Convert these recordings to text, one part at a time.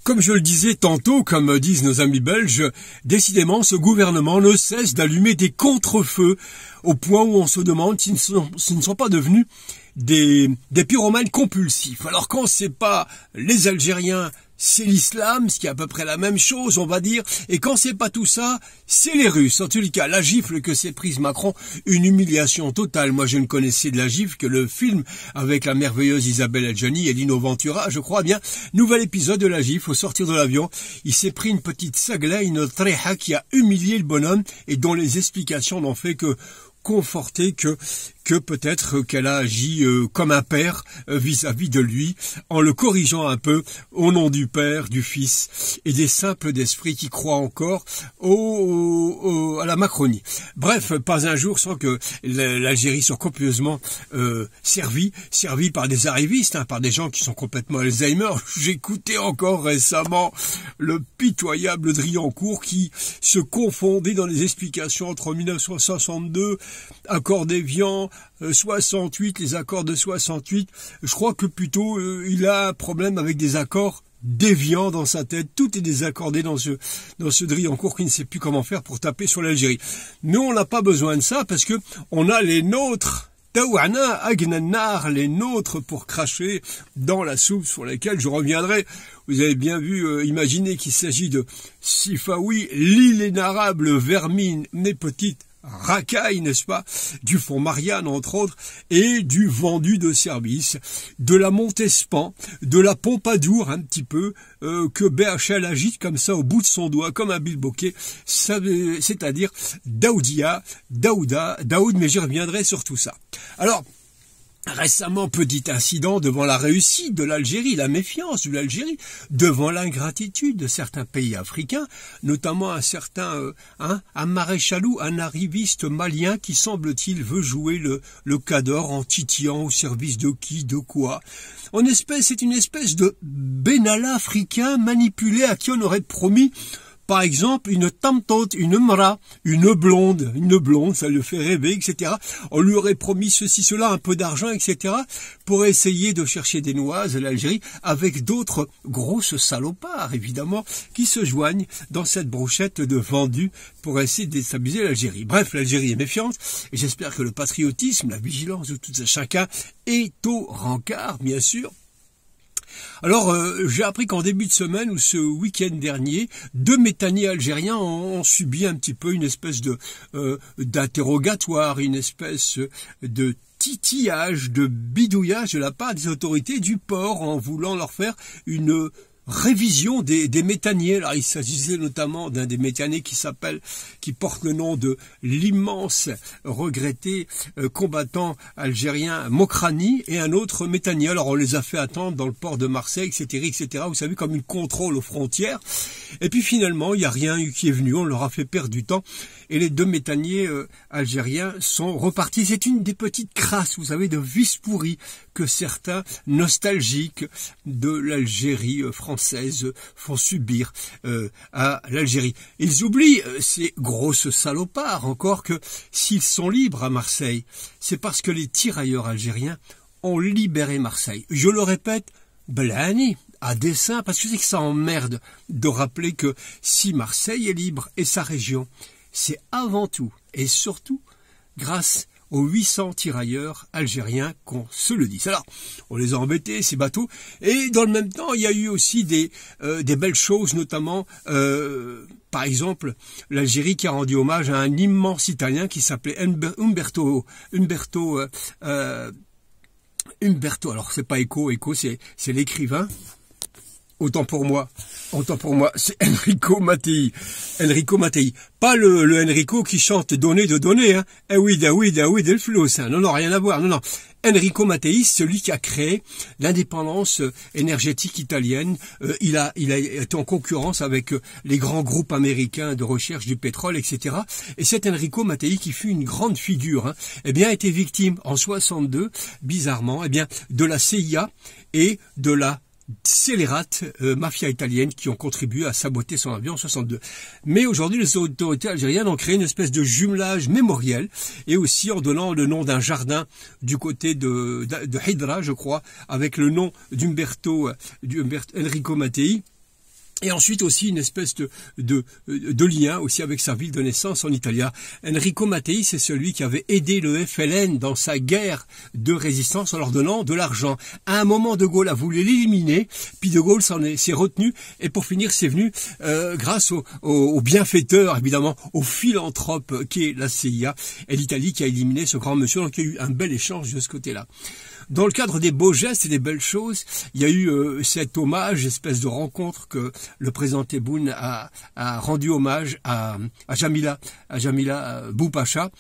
Comme je le disais tantôt, comme disent nos amis belges, décidément ce gouvernement ne cesse d'allumer des contre-feux au point où on se demande s'ils ne sont pas devenus des pyromanes compulsifs. Alors quand c'est pas les Algériens, c'est l'islam, ce qui est à peu près la même chose, on va dire, et quand c'est pas tout ça, c'est les Russes. En tout cas, la gifle que s'est prise Macron, une humiliation totale. Moi, je ne connaissais de la gifle que le film avec la merveilleuse Isabelle Adjani et Lino Ventura, je crois bien. Nouvel épisode de la gifle, au sortir de l'avion, il s'est pris une petite sagla, une treha qui a humilié le bonhomme et dont les explications n'ont fait que conforter que peut-être qu'elle a agi comme un père vis-à-vis de lui, en le corrigeant un peu au nom du Père, du Fils et des simples d'esprit qui croient encore à la Macronie. Bref, pas un jour sans que l'Algérie soit copieusement servie par des arrivistes, par des gens qui sont complètement Alzheimer. J'écoutais encore récemment le pitoyable Driancourt qui se confondait dans les explications entre 1962, accord d'Évian, 68, les accords de 68. Je crois que plutôt il a un problème avec des accords déviants dans sa tête. Tout est désaccordé dans ce Driancourt qui ne sait plus comment faire pour taper sur l'Algérie. Mais on n'a pas besoin de ça parce que on a les nôtres. Taouana, Agnanar, les nôtres pour cracher dans la soupe sur laquelle je reviendrai. Vous avez bien vu, imaginez qu'il s'agit de Sifawi, l'illénarrable vermine, mes petites racailles, n'est-ce pas, du fonds Marianne, entre autres, et du vendu de service, de la Montespan, de la Pompadour, un petit peu, que BHL agite comme ça au bout de son doigt, comme un bilboquet, c'est-à-dire Daoud, mais j'y reviendrai sur tout ça. Alors, récemment, petit incident devant la réussite de l'Algérie, la méfiance de l'Algérie, devant l'ingratitude de certains pays africains, notamment un certain un maréchalou, un arriviste malien qui, semble-t-il, veut jouer le cador en titillant au service de qui, de quoi. C'est une espèce de Benalla africain manipulé à qui on aurait promis, par exemple, une tamtote, une mra, une blonde, ça le fait rêver, etc. On lui aurait promis ceci, cela, un peu d'argent, etc. pour essayer de chercher des noises à l'Algérie avec d'autres grosses salopards, évidemment, qui se joignent dans cette brochette de vendus pour essayer de déstabiliser l'Algérie. Bref, l'Algérie est méfiante et j'espère que le patriotisme, la vigilance de tout un chacun est au rencard, bien sûr. Alors, j'ai appris qu'en début de semaine ou ce week-end dernier, 2 métaniers algériens ont subi un petit peu une espèce d'interrogatoire, une espèce de titillage, de bidouillage de la part des autorités du port en voulant leur faire une révision des métaniers. Alors, il s'agissait notamment d'un des métaniers qui porte le nom de l'immense regretté combattant algérien Mokrani et un autre métanier. Alors, on les a fait attendre dans le port de Marseille, etc., etc. Vous savez, comme une contrôle aux frontières. Et puis finalement, il n'y a rien eu qui est venu. On leur a fait perdre du temps. Et les 2 métaniers algériens sont repartis. C'est une des petites crasses, vous savez, de vis pourris que certains nostalgiques de l'Algérie française font subir à l'Algérie. Ils oublient, ces grosses salopards, encore que s'ils sont libres à Marseille, c'est parce que les tirailleurs algériens ont libéré Marseille. Je le répète, Blani, à dessein, parce que c'est que ça emmerde de rappeler que si Marseille est libre et sa région, c'est avant tout et surtout grâce aux 800 tirailleurs algériens qu'on se le dise. Alors, on les a embêtés, ces bateaux, et dans le même temps, il y a eu aussi des belles choses, notamment, par exemple, l'Algérie qui a rendu hommage à un immense Italien qui s'appelait Umberto, alors c'est pas Eco, c'est l'écrivain. Autant pour moi, c'est Enrico Mattei. Pas le Enrico qui chante Donner de donner, hein. Eh oui, del flous, hein. Non, rien à voir, non. Enrico Mattei, celui qui a créé l'indépendance énergétique italienne. Il a été en concurrence avec les grands groupes américains de recherche du pétrole, etc. Et cet Enrico Mattei, qui fut une grande figure, a été victime en 62, bizarrement, de la CIA et de la scélérate mafia italienne qui ont contribué à saboter son avion en 62. Mais aujourd'hui, les autorités algériennes ont créé une espèce de jumelage mémoriel et aussi en donnant le nom d'un jardin du côté de Hydra, je crois, avec le nom d'Enrico Mattei. Et ensuite aussi une espèce de lien aussi avec sa ville de naissance en Italie. Enrico Mattei, c'est celui qui avait aidé le FLN dans sa guerre de résistance en leur donnant de l'argent. À un moment, De Gaulle a voulu l'éliminer, puis De Gaulle s'est retenu, et pour finir, c'est venu grâce au bienfaiteur, évidemment, au philanthrope qui est la CIA, et l'Italie qui a éliminé ce grand monsieur. Donc il y a eu un bel échange de ce côté-là. Dans le cadre des beaux gestes et des belles choses, il y a eu cet hommage, espèce de rencontre que le président Tebboune a rendu hommage à Jamila Boupacha.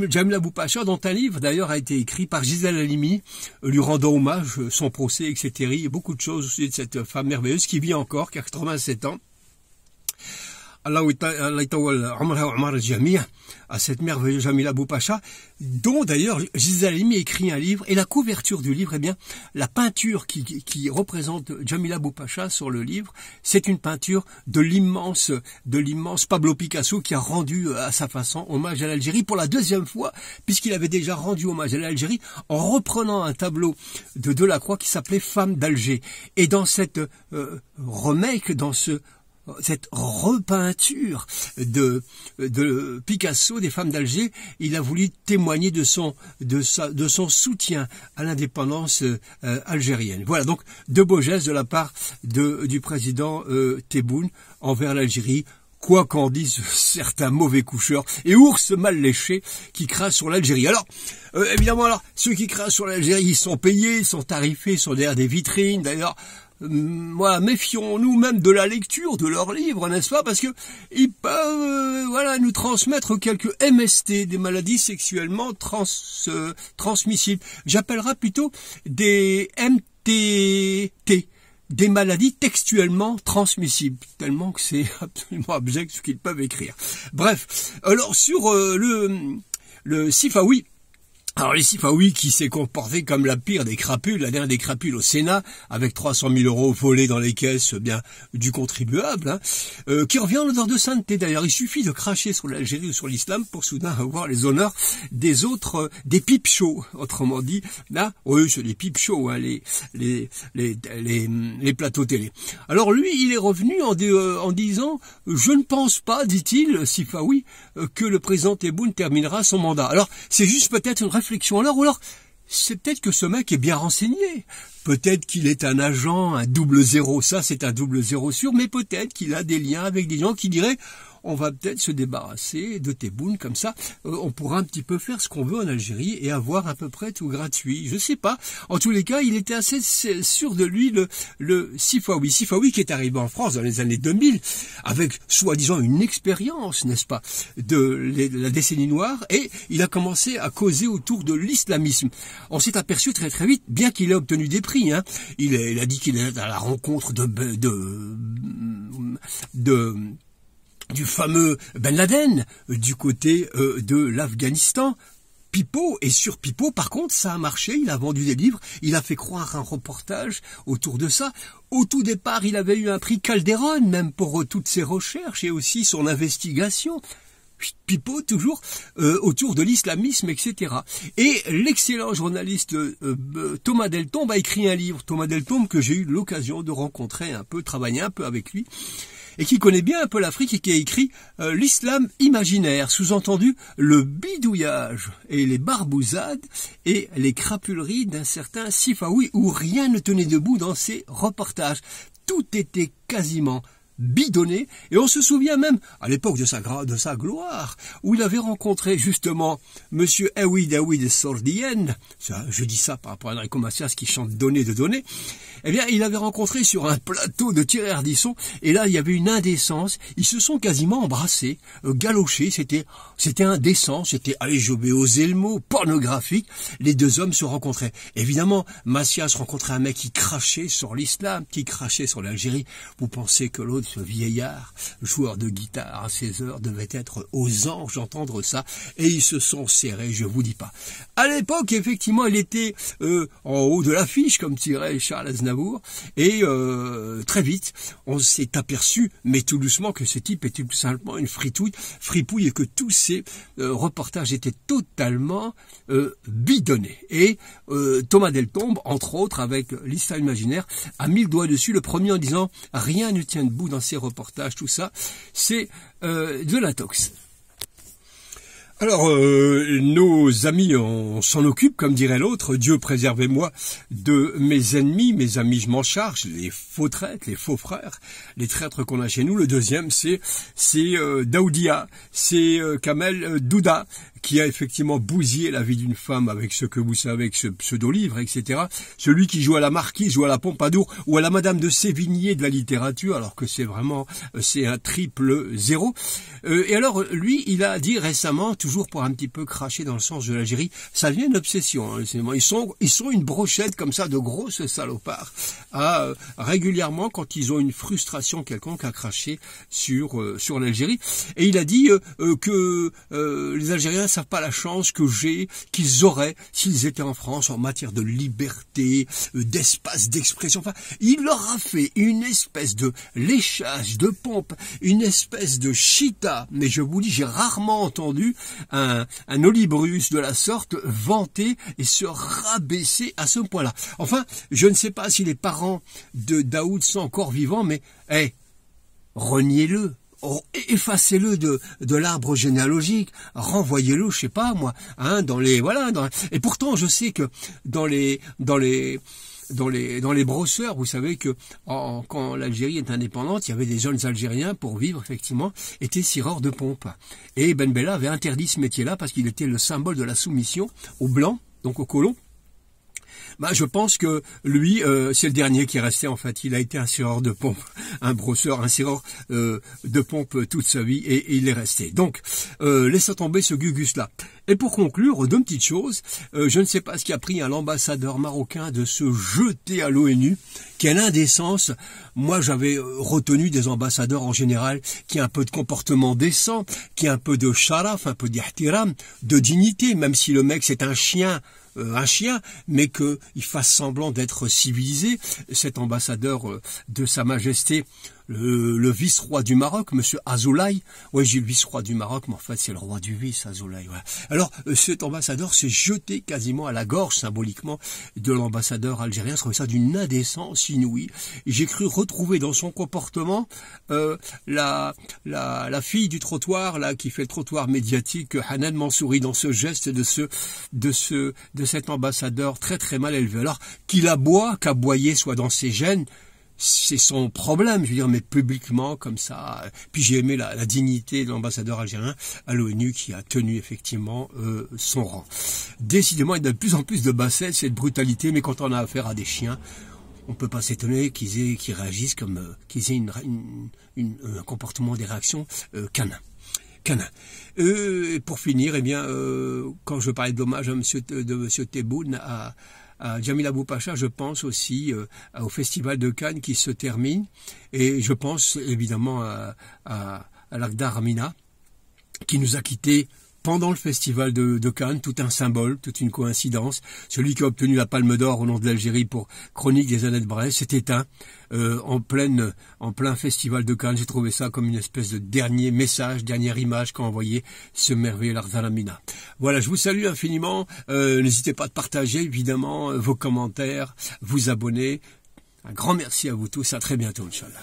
Jamila Boupacha, dont un livre d'ailleurs a été écrit par Gisèle Halimi, lui rendant hommage, son procès, etc. Il y a beaucoup de choses aussi de cette femme merveilleuse qui vit encore, qui a 87 ans. À cette merveilleuse Jamila Boupacha, dont d'ailleurs Gisèle Halimi écrit un livre, et la couverture du livre, eh bien, la peinture qui représente Jamila Boupacha sur le livre, c'est une peinture de l'immense Pablo Picasso, qui a rendu à sa façon hommage à l'Algérie pour la deuxième fois, puisqu'il avait déjà rendu hommage à l'Algérie en reprenant un tableau de Delacroix qui s'appelait Femme d'Alger. Et dans cette remake, dans cette repeinture de Picasso des femmes d'Alger, il a voulu témoigner de son soutien à l'indépendance algérienne. Voilà donc de beaux gestes de la part du président Tebboune envers l'Algérie, quoi qu'en disent certains mauvais coucheurs et ours mal léchés qui crachent sur l'Algérie. Alors, évidemment, ceux qui crachent sur l'Algérie, ils sont payés, ils sont tarifés, ils sont derrière des vitrines, d'ailleurs. Voilà, méfions-nous même de la lecture de leurs livres, n'est-ce pas, parce que ils peuvent nous transmettre quelques MST, des maladies sexuellement transmissibles. J'appellerais plutôt des MTT, des maladies textuellement transmissibles, tellement que c'est absolument abject ce qu'ils peuvent écrire. Bref, alors sur le Sifawi. Alors les Sifawi qui s'est comporté comme la pire des crapules, la dernière des crapules au Sénat, avec 300 000 € volés dans les caisses du contribuable, qui revient en odeur de sainteté. D'ailleurs, il suffit de cracher sur l'Algérie ou sur l'islam pour soudain avoir les honneurs des autres, des pipe shows, autrement dit. Là, oui, c'est des pipe shows, hein, les plateaux télé. Alors lui, il est revenu en disant, je ne pense pas, dit-il, Sifawi, que le président Tebboune terminera son mandat. Alors, c'est juste peut-être une réflexion alors, ou alors c'est peut-être que ce mec est bien renseigné, peut-être qu'il est un agent, un 00, ça c'est un 00 sûr, mais peut-être qu'il a des liens avec des gens qui diraient on va peut-être se débarrasser de Tebboune, comme ça on pourra un petit peu faire ce qu'on veut en Algérie et avoir à peu près tout gratuit, je sais pas. En tous les cas, il était assez sûr de lui, le Sifawi qui est arrivé en France dans les années 2000 avec soi-disant une expérience, n'est-ce pas, de la décennie noire, et il a commencé à causer autour de l'islamisme. On s'est aperçu très très vite, bien qu'il ait obtenu des prix, hein, il a dit qu'il est à la rencontre du fameux Ben Laden, du côté de l'Afghanistan. Pipo, et sur Pipo, par contre, ça a marché, il a vendu des livres, il a fait croire un reportage autour de ça. Au tout départ, il avait eu un prix Calderon, même pour toutes ses recherches et aussi son investigation. Pipo, toujours autour de l'islamisme, etc. Et l'excellent journaliste Thomas Deltombe a écrit un livre, Thomas Deltombe, que j'ai eu l'occasion de rencontrer un peu, travailler un peu avec lui, et qui connaît bien un peu l'Afrique et qui a écrit l'islam imaginaire, sous-entendu le bidouillage et les barbouzades et les crapuleries d'un certain Sifawi où rien ne tenait debout dans ses reportages. Tout était quasiment bidonné, et on se souvient même, à l'époque de sa gloire, où il avait rencontré justement Monsieur Aoud Sordienne, je dis ça par rapport à Enrico Macias qui chante Donner de donner, eh bien il avait rencontré sur un plateau de Thierry Ardisson, et là il y avait une indécence, ils se sont quasiment embrassés, galochés, c'était indécent, c'était, allez je vais oser le mot, pornographique, les deux hommes se rencontraient. Évidemment, Macias rencontrait un mec qui crachait sur l'islam, qui crachait sur l'Algérie, vous pensez que l'autre, ce vieillard, joueur de guitare à 16 heures, devait être aux anges d'entendre ça, et ils se sont serrés, je vous dis pas. À l'époque, effectivement, il était en haut de l'affiche, comme dirait Charles Aznavour, et très vite, on s'est aperçu, mais tout doucement, que ce type était tout simplement une fripouille, et que tous ces reportages étaient totalement bidonnés. Et Thomas Deltombe, entre autres, avec l'islam imaginaire, a mis le doigt dessus, le premier en disant « Rien ne tient debout dans ses reportages, tout ça, c'est de l'intox. Alors, nos amis, on s'en occupe, comme dirait l'autre. Dieu préservez-moi de mes ennemis. Mes amis, je m'en charge. Les faux traîtres, les faux frères, les traîtres qu'on a chez nous. Le deuxième, c'est Daoudia, c'est Kamel Douda, qui a effectivement bousillé la vie d'une femme avec ce que vous savez, avec ce pseudo-livre, etc. Celui qui joue à la Marquise ou à la Pompadour ou à la Madame de Sévigné de la littérature, alors que c'est vraiment, c'est un triple zéro. Et alors, lui, il a dit récemment, toujours pour un petit peu cracher dans le sens de l'Algérie, ça devient une obsession. Hein, ils sont une brochette comme ça de grosses salopards à régulièrement, quand ils ont une frustration quelconque, à cracher sur l'Algérie. Et il a dit que les Algériens savent pas la chance qu'ils auraient s'ils étaient en France en matière de liberté, d'espace d'expression. Enfin, il leur a fait une espèce de léchage de pompe, une espèce de chita. Mais je vous dis, j'ai rarement entendu un Olibrus de la sorte vanter et se rabaisser à ce point-là. Enfin, je ne sais pas si les parents de Daoud sont encore vivants, mais reniez-le. Oh, effacez-le de l'arbre généalogique, renvoyez-le, je sais pas moi, hein, et pourtant je sais que dans les brosseurs, vous savez que quand l'Algérie est indépendante, il y avait des jeunes Algériens pour vivre effectivement, étaient cireurs de pompe. Et Ben Bella avait interdit ce métier-là parce qu'il était le symbole de la soumission aux blancs, donc aux colons. Je pense que lui, c'est le dernier qui est resté en fait. Il a été un cireur de pompe, un brosseur, un cireur de pompe toute sa vie et il est resté. Donc, laissons tomber ce Gugus-là. Et pour conclure, deux petites choses. Je ne sais pas ce qui a pris à l'ambassadeur marocain de se jeter à l'ONU. Quelle indécence. Moi, j'avais retenu des ambassadeurs en général qui ont un peu de comportement décent, qui ont un peu de sharaf, un peu d'ihtiram, de dignité, même si le mec c'est un chien, mais qu'il fasse semblant d'être civilisé. Cet ambassadeur de Sa Majesté, le vice-roi du Maroc, monsieur Azoulay. Ouais, j'ai le vice-roi du Maroc, mais en fait c'est le roi du vice, Azoulay. Ouais. Alors, cet ambassadeur s'est jeté quasiment à la gorge, symboliquement, de l'ambassadeur algérien. Je trouvais ça d'une indécence inouïe. J'ai cru retrouver dans son comportement la fille du trottoir, là, qui fait le trottoir médiatique, Hanan Mansouri, dans ce geste de cet ambassadeur très très mal élevé. Alors, qu'il aboie, qu'aboyer soit dans ses gènes, c'est son problème, je veux dire, mais publiquement, comme ça. Puis j'ai aimé la dignité de l'ambassadeur algérien à l'ONU qui a tenu effectivement son rang. Décidément, il y a de plus en plus de bassesse et de brutalité, mais quand on a affaire à des chiens, on peut pas s'étonner qu'ils réagissent comme qu'ils aient un comportement, des réactions canins. Pour finir, quand je parlais d'hommage à monsieur Tebboune, à Jamil Abou Pacha, je pense aussi au Festival de Cannes qui se termine, et je pense évidemment à l'Akhdar Amina qui nous a quittés pendant le festival de Cannes, tout un symbole, toute une coïncidence. Celui qui a obtenu la Palme d'Or au nom de l'Algérie pour Chronique des années de Brest s'est éteint en plein festival de Cannes. J'ai trouvé ça comme une espèce de dernier message, dernière image qu'a envoyé ce merveilleux Akhdar Amina. Voilà, je vous salue infiniment. N'hésitez pas à partager évidemment vos commentaires, vous abonner. Un grand merci à vous tous. À très bientôt, Inch'Allah.